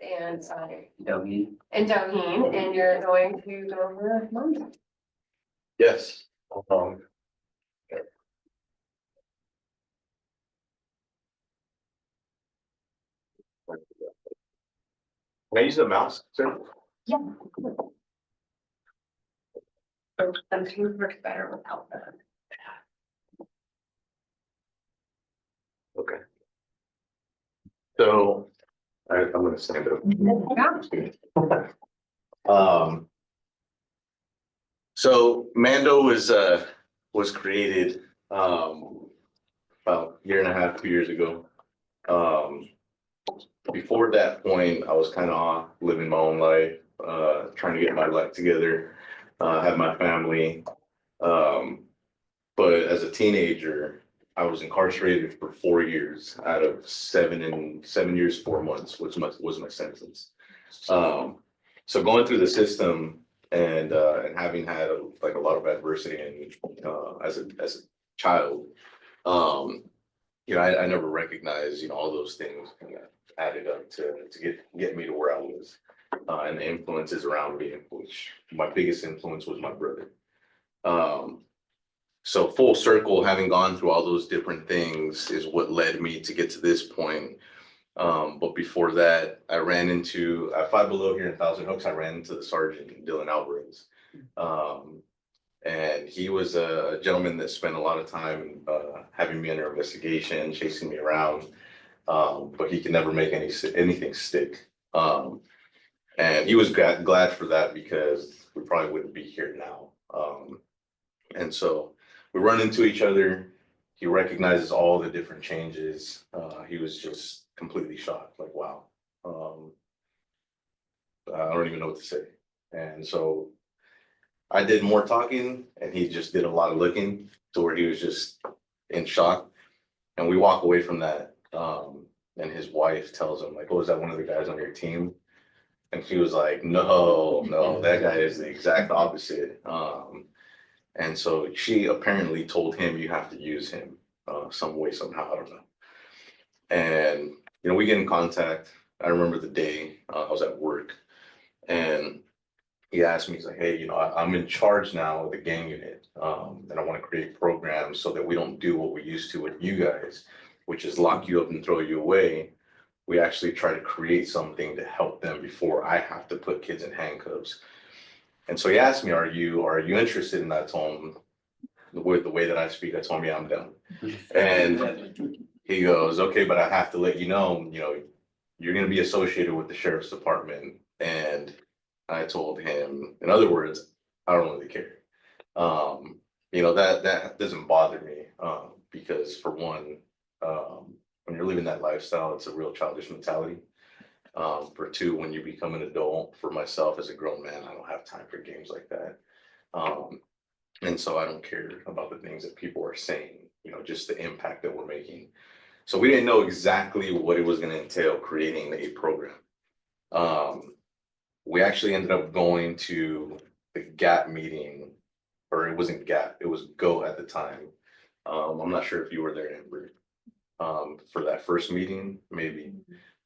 and Doughy. Doheen, and you're going to go over M.A.N.D.O. Yes. Can I use the mouse, sir? Yeah. Sometimes works better without them. Okay. So, I'm gonna stand up. So M.A.N.D.O was created, about a year and a half, 2 years ago. Before that point, I was kind of living my own life, trying to get my life together, have my family. But as a teenager, I was incarcerated for 4 years out of 7 years, 4 months, which was my sentence. So going through the system and having had a lot of adversity and as a child, I never recognized all those things kind of added up to get me to where I was, and the influences around me, which my biggest influence was my brother. So full circle, having gone through all those different things is what led me to get to this point. But before that, I ran into at Five Below here in Thousand Oaks. I ran into the sergeant, Dylan Alvarez. And he was a gentleman that spent a lot of time having me under investigation, chasing me around. But he could never make anything stick. And he was glad for that, because we probably wouldn't be here now. And so we run into each other. He recognizes all the different changes. He was just completely shocked, like, wow. I don't even know what to say. And so I did more talking and he just did a lot of looking, to where he was just in shock. And we walk away from that. And his wife tells him, like, oh, is that one of the guys on your team? And he was like, no, that guy is the exact opposite. And so she apparently told him, you have to use him some way, somehow, I don't know. And, we get in contact. I remember the day I was at work, and he asked me, he's like, hey, I'm in charge now of the gang unit. And I want to create programs so that we don't do what we used to with you guys, which is lock you up and throw you away. We actually try to create something to help them before I have to put kids in handcuffs. And so he asked me, are you interested in that? I told him, the way that I speak, I told him, yeah, I'm down. And he goes, okay, but I have to let you know, you're going to be associated with the sheriff's department. And I told him, in other words, I don't really care. That doesn't bother me, because for one, when you're living that lifestyle, it's a real childish mentality. For two, when you become an adult, for myself as a grown man, I don't have time for games like that. And so I don't care about the things that people are saying, just the impact that we're making. So we didn't know exactly what it was going to entail creating a program. We actually ended up going to the GAP meeting, or it wasn't GAP, it was GO at the time. I'm not sure if you were there, Amber, for that first meeting, maybe.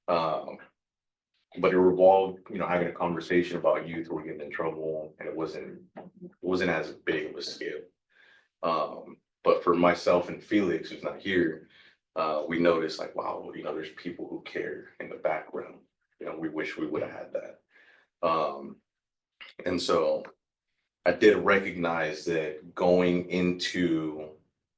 But it revolved, having a conversation about youth who were getting in trouble, and it wasn't as big of a scale. But for myself and Felix, who's not here, we noticed, like, wow, there's people who care in the background. We wish we would have had that. And so I did recognize that going into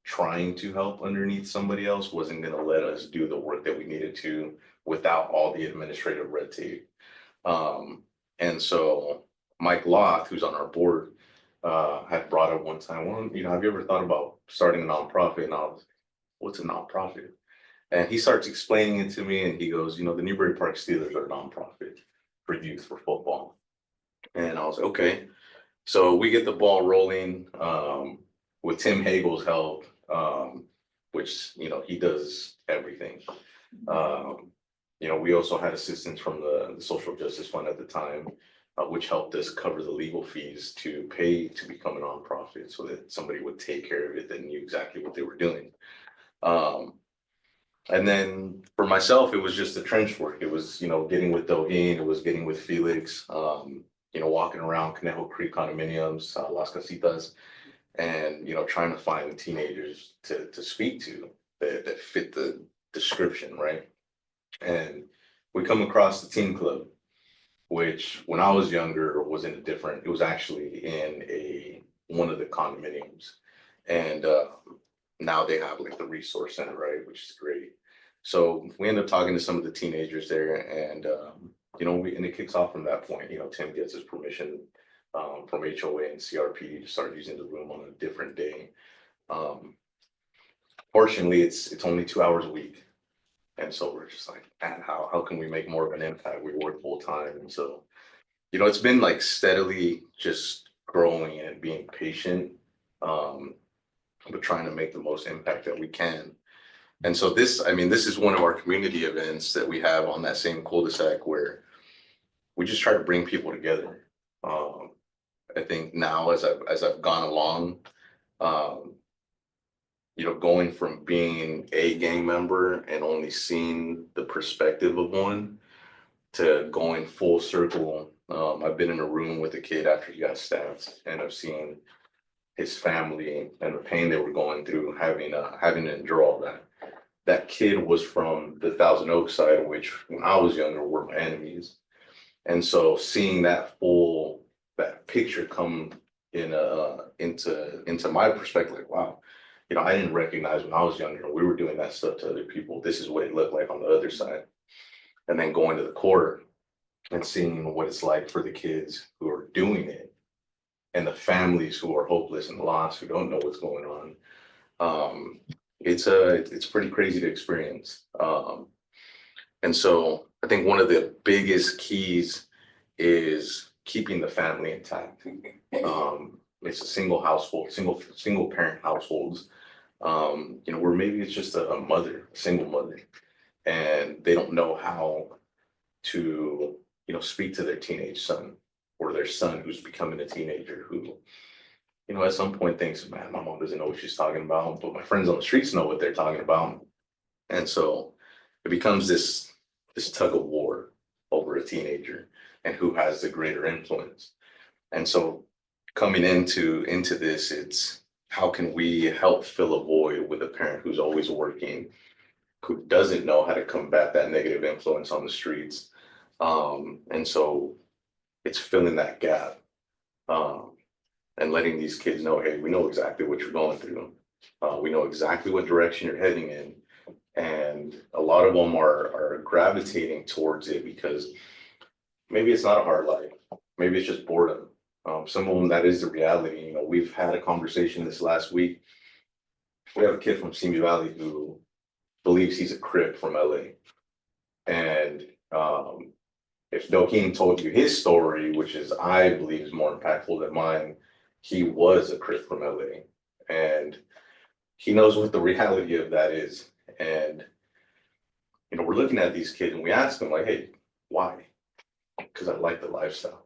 trying to help underneath somebody else wasn't going to let us do the work that we needed to without all the administrative red tape. And so Mike Loth, who's on our board, had brought up one time, well, have you ever thought about starting a nonprofit? And I was like, what's a nonprofit? And he starts explaining it to me, and he goes, the Newbury Park Steelers are a nonprofit for youth, for football. And I was like, okay. So we get the ball rolling with Tim Hagel's help, which, he does everything. We also had assistance from the Social Justice Fund at the time, which helped us cover the legal fees to pay to become a nonprofit, so that somebody would take care of it that knew exactly what they were doing. And then for myself, it was just the trench work. It was, getting with Doheen, it was getting with Felix, walking around Conejo Creek condominiums, Las Casitas, and, trying to find teenagers to speak to that fit the description, right? And we come across the teen club, which when I was younger was in a different, it was actually in one of the condominiums. And now they have like the resource center, right, which is great. So we end up talking to some of the teenagers there, and and it kicks off from that point. Tim gets his permission from HOA and CRP to start using the room on a different day. Um, Fortunately, it's only 2 hours a week, and so we're just like, man, how can we make more of an impact? We work full time, and so it's been like steadily just growing and being patient, um, but trying to make the most impact that we can. And so this is one of our community events that we have on that same cul-de-sac where we just try to bring people together. Um, I think now as I've gone along, um, going from being a gang member and only seeing the perspective of one to going full circle. I've been in a room with a kid after he got stabbed, and I've seen his family and the pain they were going through, having to endure all that. That kid was from the Thousand Oaks side, which when I was younger were my enemies. And so seeing that picture come into my perspective, like, wow, I didn't recognize when I was younger, we were doing that stuff to other people. This is what it looked like on the other side. And then going to the court and seeing what it's like for the kids who are doing it and the families who are hopeless and lost, who don't know what's going on. It's pretty crazy to experience. And so I think one of the biggest keys is keeping the family intact. It's a single household, single parent households, where maybe it's just a mother, a single mother, and they don't know how to, speak to their teenage son or their son who's becoming a teenager who, at some point thinks, man, my mom doesn't know what she's talking about, but my friends on the streets know what they're talking about. And so it becomes this tug of war over a teenager and who has the greater influence. And so coming into this, it's how can we help fill a void with a parent who's always working, who doesn't know how to combat that negative influence on the streets. And so it's filling that gap, and letting these kids know, hey, we know exactly what you're going through. We know exactly what direction you're heading in. And a lot of them are gravitating towards it because maybe it's not a hard life. Maybe it's just boredom. Some of them, that is the reality. We've had a conversation this last week. We have a kid from Simi Valley who believes he's a Crip from LA. And if Dokeem told you his story, which is, I believe, is more impactful than mine, he was a Crip from LA. And he knows what the reality of that is. And, we're looking at these kids and we ask them, like, hey, why? Because I like the lifestyle.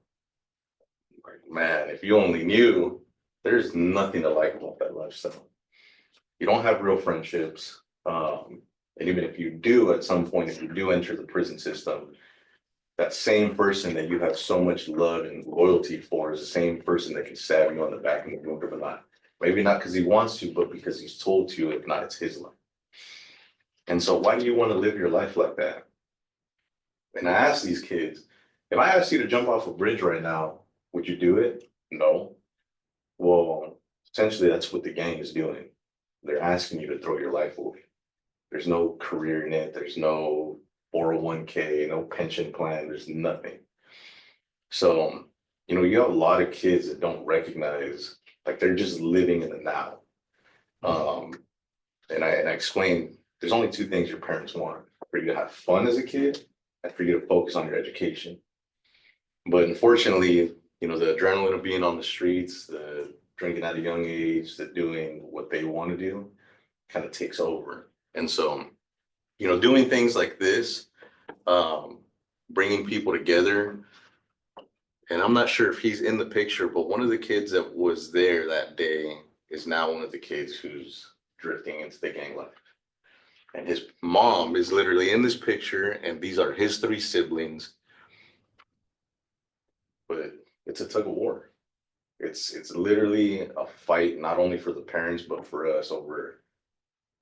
Like, man, if you only knew, there's nothing to like about that lifestyle. You don't have real friendships. And even if you do, at some point, if you do enter the prison system, that same person that you have so much love and loyalty for is the same person that can stab you on the back and move or not. Maybe not because he wants to, but because he's told to, if not, it's his life. And so why do you want to live your life like that? And I ask these kids, if I asked you to jump off a bridge right now, would you do it? No. Well, essentially that's what the gang is doing. They're asking you to throw your life away. There's no career in it. There's no 401k, no pension plan. There's nothing. So, you have a lot of kids that don't recognize, like, they're just living in the now. And I explained, there's only two things your parents want: for you to have fun as a kid and for you to focus on your education. But unfortunately, the adrenaline of being on the streets, the drinking at a young age, the doing what they want to do kind of takes over. And so, doing things like this, bringing people together. And I'm not sure if he's in the picture, but one of the kids that was there that day is now one of the kids who's drifting into the gang life. And his mom is literally in this picture, and these are his three siblings. But it's a tug of war. It's literally a fight, not only for the parents, but for us over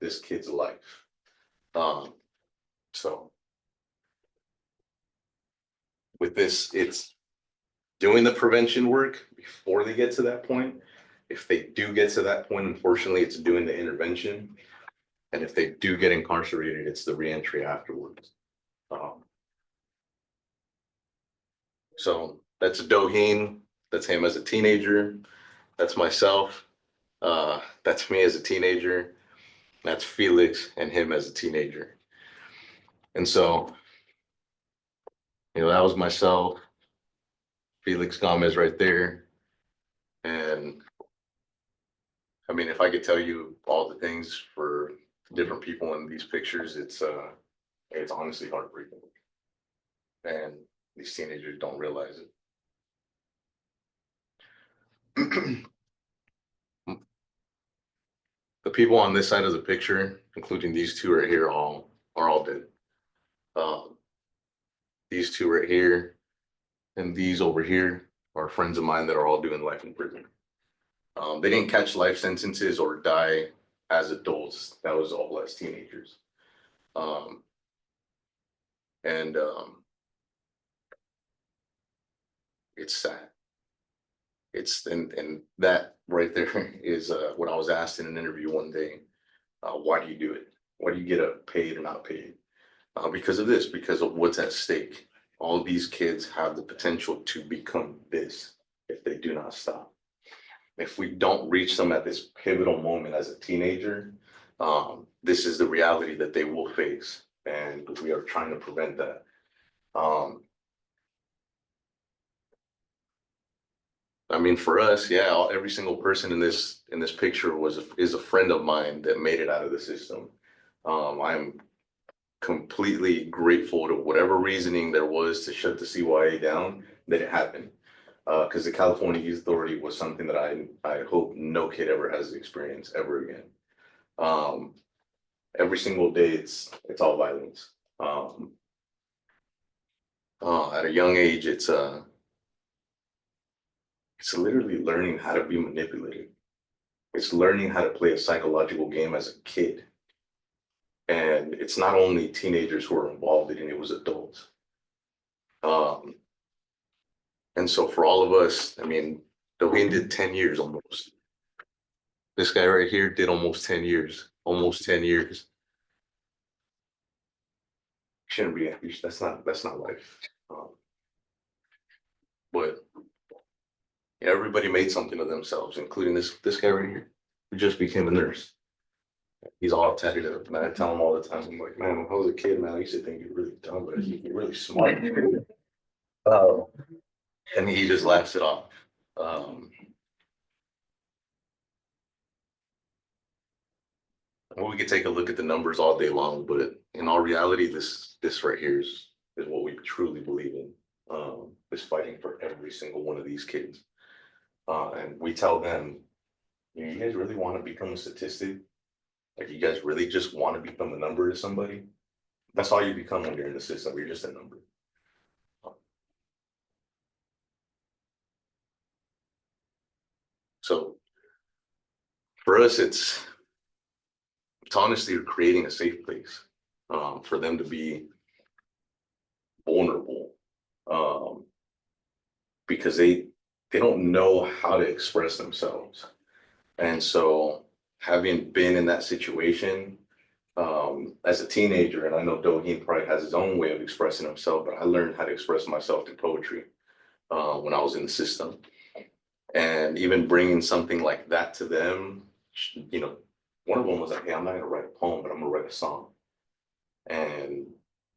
this kid's life. So with this, it's doing the prevention work before they get to that point. If they do get to that point, unfortunately, it's doing the intervention. And if they do get incarcerated, it's the reentry afterwards. So that's Doheen. That's him as a teenager. That's myself. That's me as a teenager. That's Felix and him as a teenager. And so, that was myself, Felix Gomez right there. And I mean, if I could tell you all the things for different people in these pictures, it's honestly heartbreaking. And these teenagers don't realize it. The people on this side of the picture, including these two right here, are all dead. These two right here and these over here are friends of mine that are all doing life in prison. They didn't catch life sentences or die as adults. That was all as teenagers. And it's sad. And that right there is what I was asked in an interview one day. Why do you do it? Why do you get paid or not paid? Because of this, because of what's at stake. All of these kids have the potential to become this if they do not stop. If we don't reach them at this pivotal moment as a teenager, this is the reality that they will face. And we are trying to prevent that. I mean, for us, yeah, every single person in this picture is a friend of mine that made it out of the system. I'm completely grateful to whatever reasoning there was to shut the CYA down, that it happened. Because the California Youth Authority was something that I hope no kid ever has experienced ever again. Every single day, it's all violence. At a young age, it's literally learning how to be manipulated. It's learning how to play a psychological game as a kid. And it's not only teenagers who are involved in it, it was adults. And so for all of us, I mean, Dwayne did 10 years almost. This guy right here did almost 10 years, almost 10 years. Shouldn't be, that's not life. But everybody made something of themselves, including this guy right here, who just became a nurse. He's all tatted up, and I tell him all the time, I'm like, man, when I was a kid, man, I used to think you're really dumb, but you're really smart. And he just laughs it off. Well, we could take a look at the numbers all day long, but in all reality, this right here is what we truly believe in. Is fighting for every single one of these kids. And we tell them, you guys really want to become a statistic? Like, you guys really just want to become a number to somebody? That's all you become when you're in the system. You're just a number. So for us, it's honestly creating a safe place for them to be vulnerable, because they don't know how to express themselves. And so, having been in that situation as a teenager, and I know Doheen probably has his own way of expressing himself, but I learned how to express myself through poetry when I was in the system. And even bringing something like that to them, one of them was like, hey, I'm not going to write a poem, but I'm going to write a song. And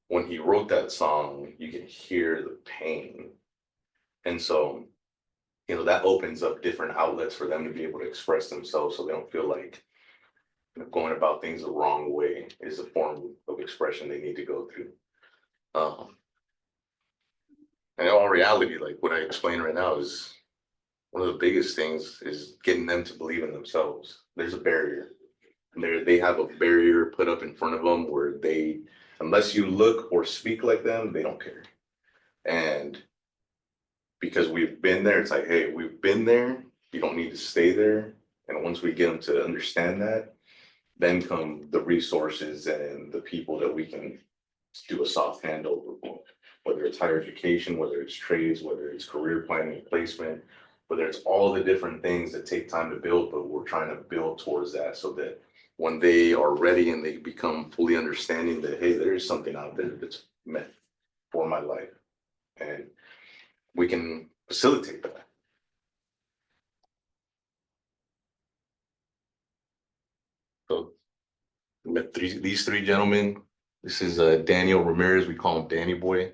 when he wrote that song, you can hear the pain. And so, that opens up different outlets for them to be able to express themselves so they don't feel like going about things the wrong way is a form of expression they need to go through. And in all reality, like what I explained right now is one of the biggest things is getting them to believe in themselves. There's a barrier. They have a barrier put up in front of them where they, unless you look or speak like them, they don't care. And because we've been there, it's like, hey, we've been there. You don't need to stay there. And once we get them to understand that, then come the resources and the people that we can do a soft handover for, whether it's higher education, whether it's trades, whether it's career planning and placement, whether it's all the different things that take time to build, but we're trying to build towards that so that when they are ready and they become fully understanding that, hey, there is something out there that's meant for my life, and we can facilitate that. So we met these three gentlemen. This is Daniel Ramirez. We call him Danny Boy.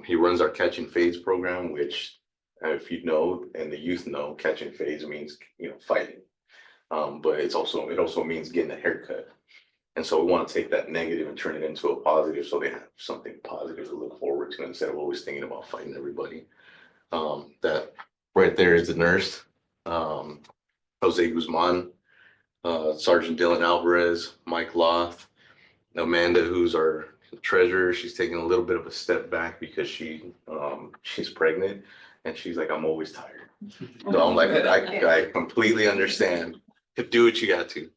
He runs our catch and fades program, which if you know and the youth know, catch and fades means, fighting. But it also means getting a haircut. And so we want to take that negative and turn it into a positive so they have something positive to look forward to instead of always thinking about fighting everybody. That right there is the nurse, Jose Guzman, Sergeant Dylan Alvarez, Mike Loth, Amanda, who's our treasurer. She's taking a little bit of a step back because she's pregnant, and she's like, I'm always tired. So I'm like, I completely understand. Do what you got to.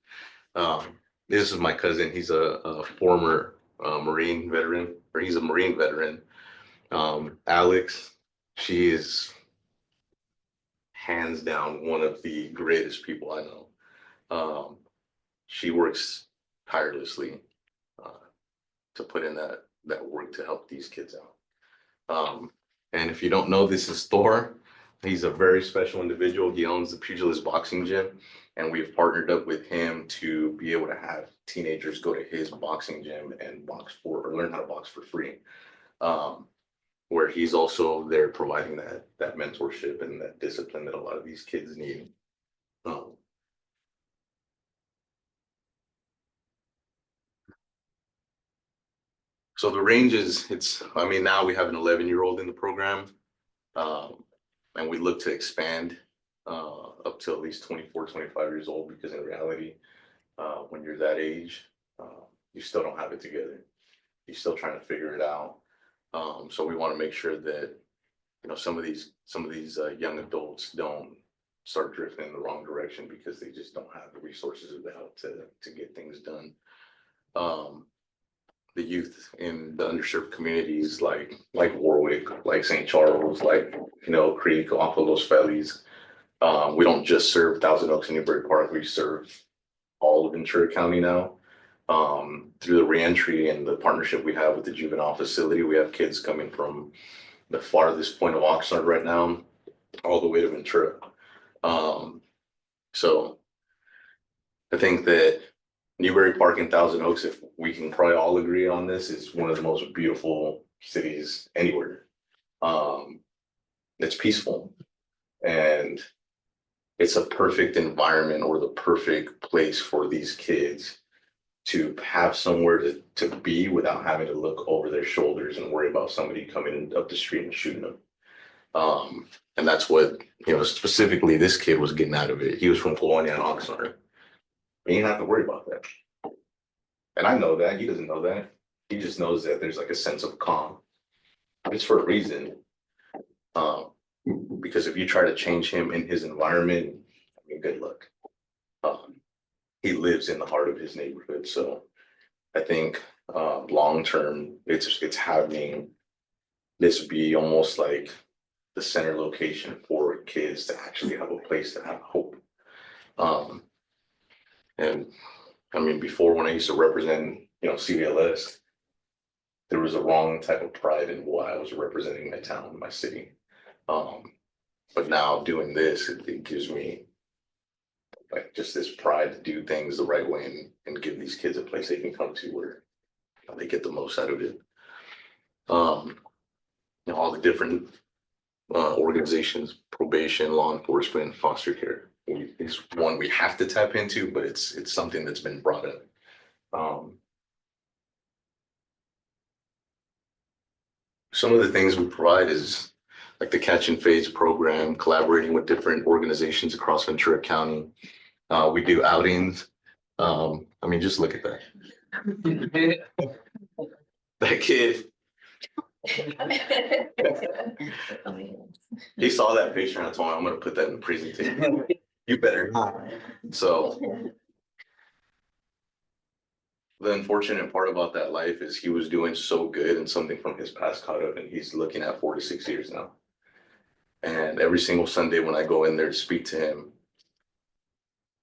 This is my cousin. He's a former Marine veteran, or he's a Marine veteran. Alex, she is hands down one of the greatest people I know. She works tirelessly to put in that work to help these kids out. And if you don't know, this is Thor. He's a very special individual. He owns the Pugilist Boxing Gym, and we've partnered up with him to be able to have teenagers go to his boxing gym and learn how to box for free. Where he's also there providing that mentorship and that discipline that a lot of these kids need. So the range is, now we have an 11-year-old in the program, and we look to expand up to at least 24, 25 years old, because in reality, when you're that age, you still don't have it together. You're still trying to figure it out. So we want to make sure that, some of these young adults don't start drifting in the wrong direction because they just don't have the resources or the help to get things done. The youth in the underserved communities like Warwick, like St. Charles, like, Creek, off of Los Feliz. We don't just serve Thousand Oaks and Newbury Park, we serve all of Ventura County now. Through the reentry and the partnership we have with the juvenile facility, we have kids coming from the farthest point of Oxnard right now, all the way to Ventura. So I think that Newbury Park and Thousand Oaks, if we can probably all agree on this, is one of the most beautiful cities anywhere. It's peaceful, and it's a perfect environment, or the perfect place for these kids to have somewhere to be without having to look over their shoulders and worry about somebody coming up the street and shooting them. And that's what, specifically this kid was getting out of it. He was from Colonia and Oxnard. You don't have to worry about that. And I know that. He doesn't know that. He just knows that there's like a sense of calm. It's for a reason. Because if you try to change him in his environment, good luck. He lives in the heart of his neighborhood. So I think long term, it's having this be almost like the center location for kids to actually have a place to have hope. And before, when I used to represent, CVLS, there was a wrong type of pride in what I was representing my town, my city. But now doing this, it gives me like just this pride to do things the right way and give these kids a place they can come to where they get the most out of it. All the different organizations, probation, law enforcement, foster care, is one we have to tap into, but it's something that's been brought up. Some of the things we provide is like the Catch and Fades program, collaborating with different organizations across Ventura County. We do outings I mean, just look at that. That kid, he saw that picture and I told him, I'm gonna put that in the presentation. You better not. So the unfortunate part about that life is he was doing so good and something from his past caught up and he's looking at 4 to 6 years now. And every single Sunday when I go in there to speak to him,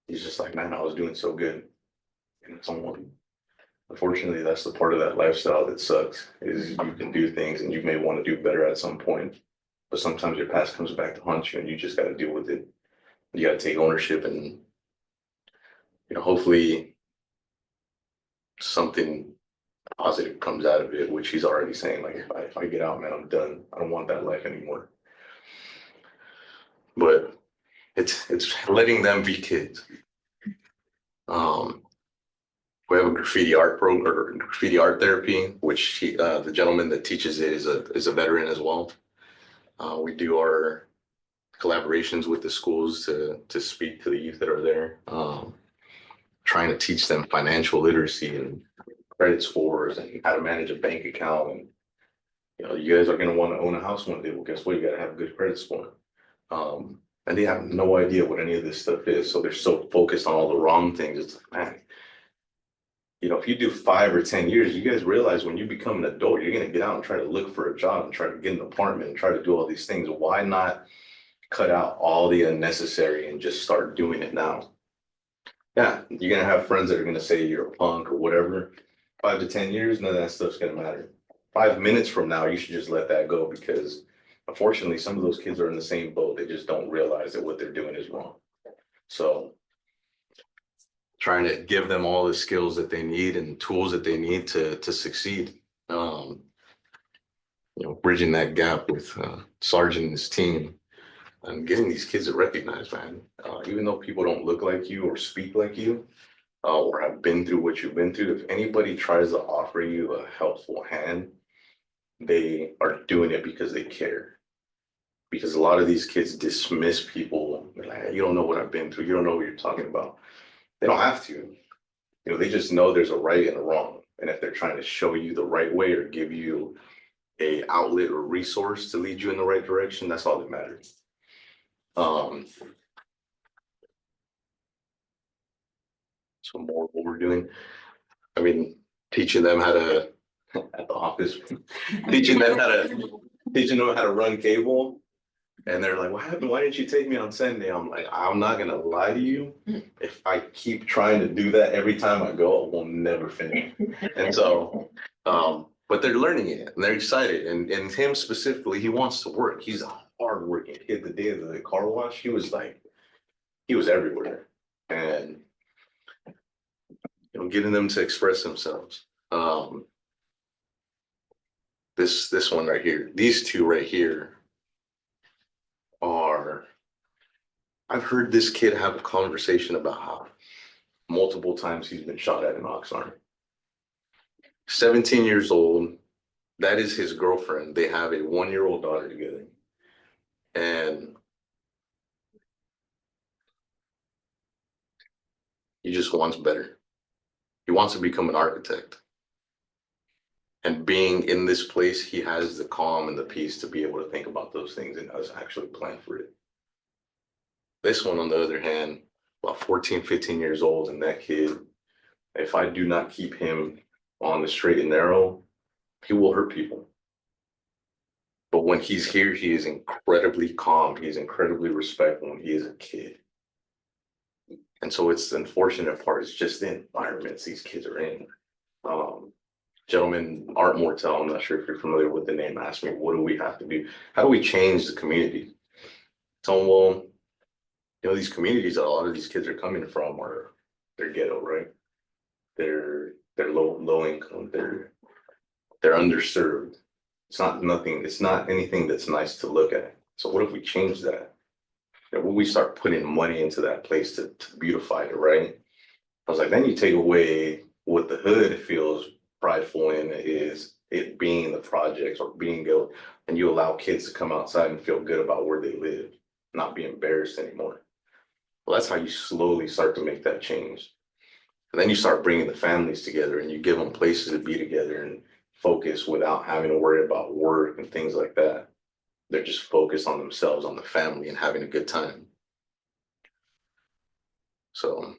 he's just like, man, I was doing so good. And someone, unfortunately, that's the part of that lifestyle that sucks, is you can do things and you may want to do better at some point, but sometimes your past comes back to haunt you and you just got to deal with it. You got to take ownership and, hopefully something positive comes out of it, which he's already saying, like, if I get out, man, I'm done. I don't want that life anymore. But it's letting them be kids. We have a graffiti art program or graffiti art therapy, which the gentleman that teaches it is a veteran as well. We do our collaborations with the schools to speak to the youth that are there, trying to teach them financial literacy and credit scores and how to manage a bank account. And you guys are going to want to own a house one day. Well, guess what? You got to have a good credit score. And they have no idea what any of this stuff is. So they're so focused on all the wrong things. It's like, man, if you do 5 or 10 years, you guys realize when you become an adult, you're going to get out and try to look for a job and try to get an apartment and try to do all these things. Why not cut out all the unnecessary and just start doing it now? Yeah, you're going to have friends that are going to say you're a punk or whatever. 5 to 10 years, none of that stuff's going to matter. 5 minutes from now, you should just let that go because unfortunately, some of those kids are in the same boat. They just don't realize that what they're doing is wrong. So trying to give them all the skills that they need and tools that they need to succeed. Bridging that gap with Sergeant and his team and getting these kids to recognize, man, even though people don't look like you or speak like you or have been through what you've been through, if anybody tries to offer you a helpful hand, they are doing it because they care. Because a lot of these kids dismiss people. They're like, hey, you don't know what I've been through. You don't know what you're talking about. They don't have to. They just know there's a right and a wrong. And if they're trying to show you the right way or give you a outlet or resource to lead you in the right direction, that's all that matters. So more of what we're doing. I mean, teaching them how to at the office, teaching them how to run cable. And they're like, what happened? Why didn't you take me on Sunday? I'm like, I'm not gonna lie to you. If I keep trying to do that every time I go, I will never finish. And so, but they're learning it and they're excited. And him specifically, he wants to work. He's a hardworking kid. The day of the car wash, he was everywhere. And getting them to express themselves. This one right here, these two right here are, I've heard this kid have a conversation about how multiple times he's been shot at in Oxnard. 17 years old, that is his girlfriend. They have a 1-year-old daughter together. And he just wants better. He wants to become an architect. And being in this place, he has the calm and the peace to be able to think about those things and us actually plan for it. This one, on the other hand, about 14, 15 years old, and that kid, if I do not keep him on the straight and narrow, he will hurt people. But when he's here, he is incredibly calm. He's incredibly respectful, and he is a kid. And so it's the unfortunate part is just the environments these kids are in. Gentleman, Art Mortel, I'm not sure if you're familiar with the name, asked me, what do we have to do? How do we change the community? Tell him, well, these communities that a lot of these kids are coming from they're ghetto, right? They're low income, they're underserved. It's not anything that's nice to look at. So what if we change that? When we start putting money into that place to beautify it, right? I was like, then you take away what the hood feels prideful in, is it being the projects or being good, and you allow kids to come outside and feel good about where they live, not be embarrassed anymore. Well, that's how you slowly start to make that change. And then you start bringing the families together and you give them places to be together and focus without having to worry about work and things like that. They're just focused on themselves, on the family, and having a good time. So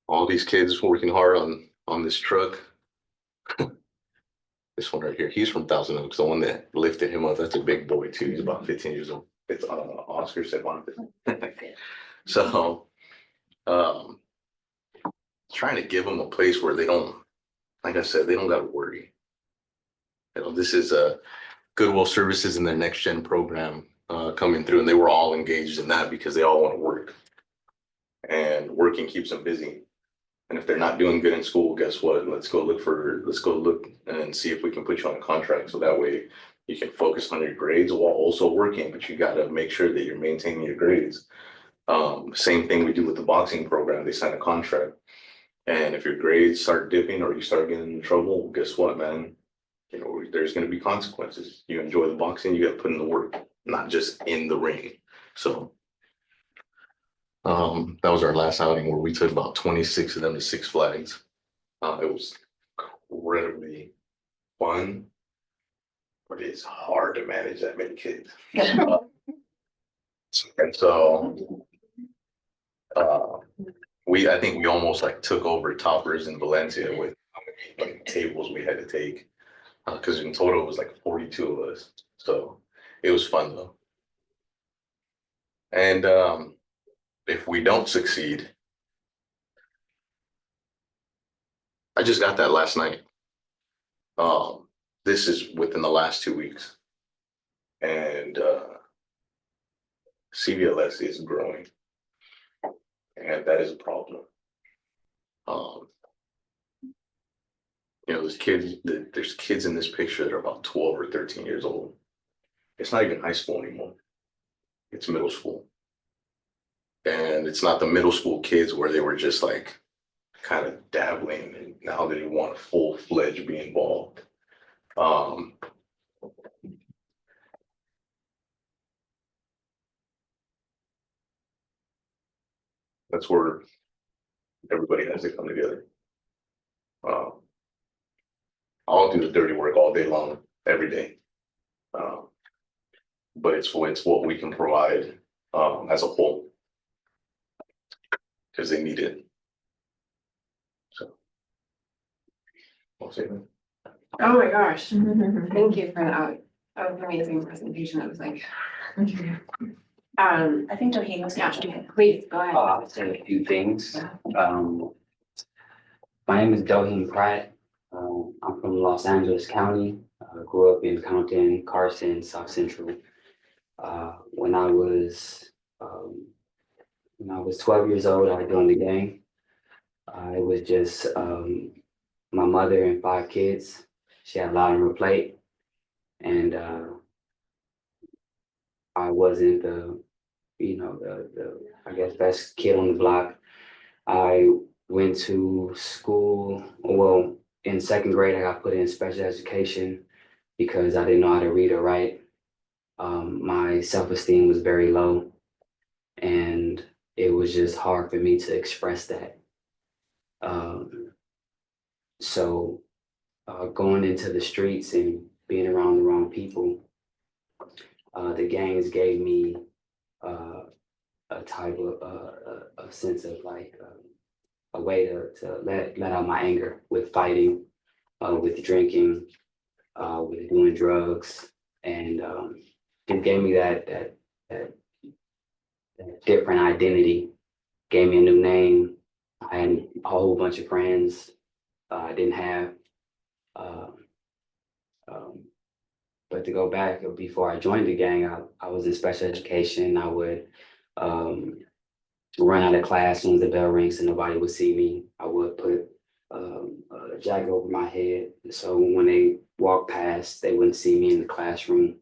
all these kids working hard on this truck. This one right here, he's from Thousand Oaks, the one that lifted him up. That's a big boy too. He's about 15 years old. It's Oscar said one. So trying to give them a place where they don't, like I said, they don't got to worry. You know, this is a Goodwill Services in their next gen program coming through, and they were all engaged in that because they all want to work, and working keeps them busy. And if they're not doing good in school, guess what? Let's go look and see if we can put you on a contract. So that way you can focus on your grades while also working, but you got to make sure that you're maintaining your grades. Same thing we do with the boxing program. They sign a contract. And if your grades start dipping or you start getting in trouble, guess what, man? You know, there's going to be consequences. You enjoy the boxing, you got to put in the work, not just in the ring. So that was our last outing where we took about 26 of them to Six Flags. It was incredibly fun, but it's hard to manage that many kids. And so I think we almost like took over Toppers in Valencia with how many like, tables we had to take. Because in total it was like 42 of us. So it was fun though. And if we don't succeed, I just got that last night. This is within the last 2 weeks. And CVLS is growing. And that is a problem. You know, there's kids in this picture that are about 12 or 13 years old. It's not even high school anymore. It's middle school. And it's not the middle school kids where they were just like kind of dabbling and now they want to full-fledged be involved. That's where everybody has to come together. I'll do the dirty work all day long, every day. But it's what we can provide as a whole because they need it. So I'll say that. Oh my gosh, thank you for that. That was an amazing presentation. It was like. I think Doheen was Yeah, gonna. please, go ahead. I'll say a few things. My name is Doheen Pratt. I'm from Los Angeles County. Grew up in Compton, Carson, South Central. When I was 12 years old, I joined the gang. It was just my mother and 5 kids. She had a lot on her plate, and I wasn't the I guess best kid on the block. I went to school. Well, in 2nd grade, I got put in special education because I didn't know how to read or write. My self-esteem was very low, and it was just hard for me to express that. So going into the streets and being around the wrong people, the gangs gave me a type of a sense of like a way to let out my anger with fighting, with drinking, with doing drugs, and it gave me that different identity, gave me a new name. I had a whole bunch of friends I didn't have. But to go back before I joined the gang, I was in special education. I would run out of class as soon as the bell rings and nobody would see me. I would put a jacket over my head so when they walked past, they wouldn't see me in the classroom.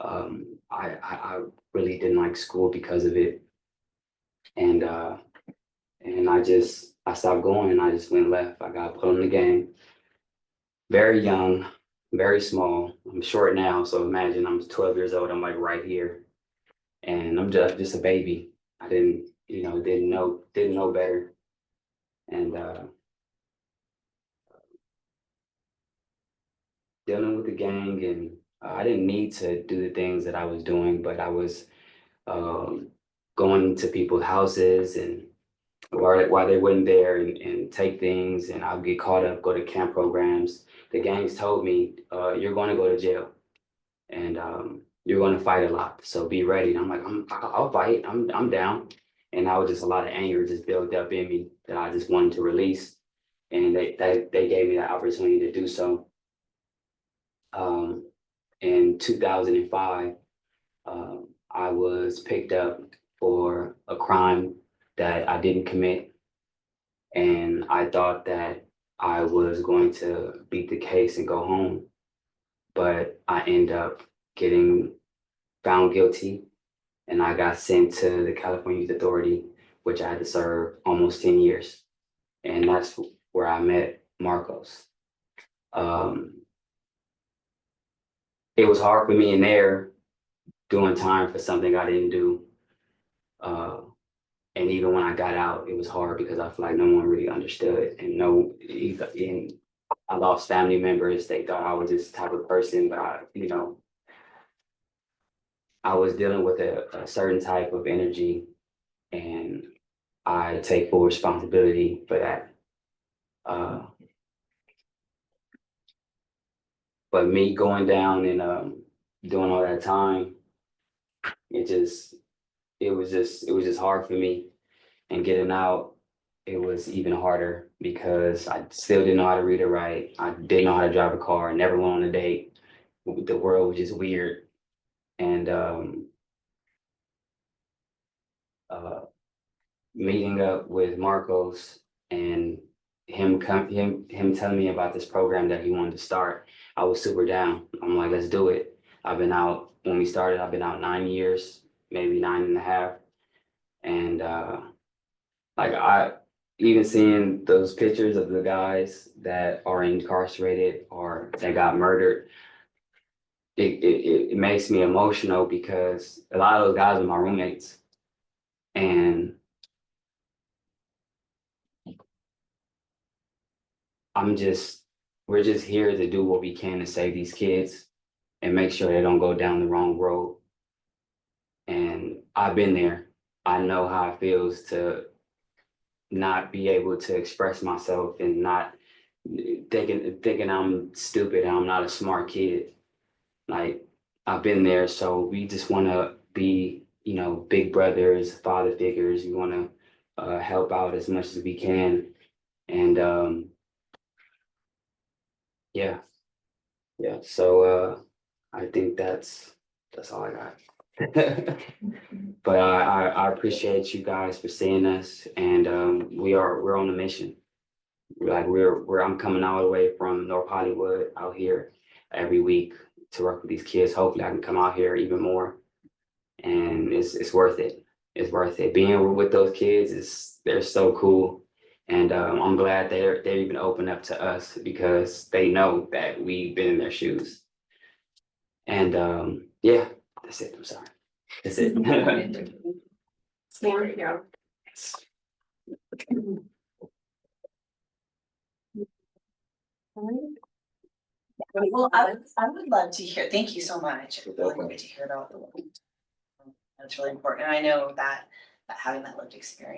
I really didn't like school because of it, and I stopped going and I just went left. I got put on the gang. Very young, very small. I'm short now, so imagine I'm 12 years old. I'm like right here, and I'm just a baby. I didn't you know, didn't know better. And dealing with the gang, and I didn't need to do the things that I was doing, but I was um, going to people's houses and while they weren't there and take things, and I'll get caught up, go to camp programs. The gangs told me, you're going to go to jail, and you're going to fight a lot, so be ready. And I'm like, I'll fight. I'm down. And I was just a lot of anger just built up in me that I just wanted to release, and they gave me the opportunity to do so. In 2005, I was picked up for a crime that I didn't commit. And I thought that I was going to beat the case and go home. But I end up getting found guilty, and I got sent to the California Youth Authority, which I had to serve almost 10 years. And that's where I met Marcos. It was hard for me in there doing time for something I didn't do. And even when I got out, it was hard because I feel like no one really understood, and I lost family members. They thought I was this type of person, but I was dealing with a certain type of energy, and I take full responsibility for that. But me going down and doing all that time, it was just hard for me. And getting out, it was even harder because I still didn't know how to read or write. I didn't know how to drive a car. I never went on a date. The world was just weird. And meeting up with Marcos and him telling me about this program that he wanted to start, I was super down. I'm like, let's do it. When we started, I've been out 9 years, maybe 9.5. And like even seeing those pictures of the guys that are incarcerated or that got murdered, it makes me emotional because a lot of those guys are my roommates. And we're just here to do what we can to save these kids and make sure they don't go down the wrong road. And I've been there. I know how it feels to not be able to express myself and not thinking I'm stupid and I'm not a smart kid. Like, I've been there, so we just want to be, big brothers, father figures. We want to help out as much as we can. And yeah. So I think that's all I got. But I appreciate you guys for seeing us, and we're on a mission. I'm coming all the way from North Hollywood out here every week to work with these kids. Hopefully I can come out here even more, and it's worth it. It's worth it. Being with those kids they're so cool. And I'm glad they're even open up to us because they know that we've been in their shoes. And yeah, that's it. I'm sorry. That's it. Thank you. Well, I would love to hear, thank you so much. You're It's really welcome. good to hear about the. That's really important. And I know that having that lived experience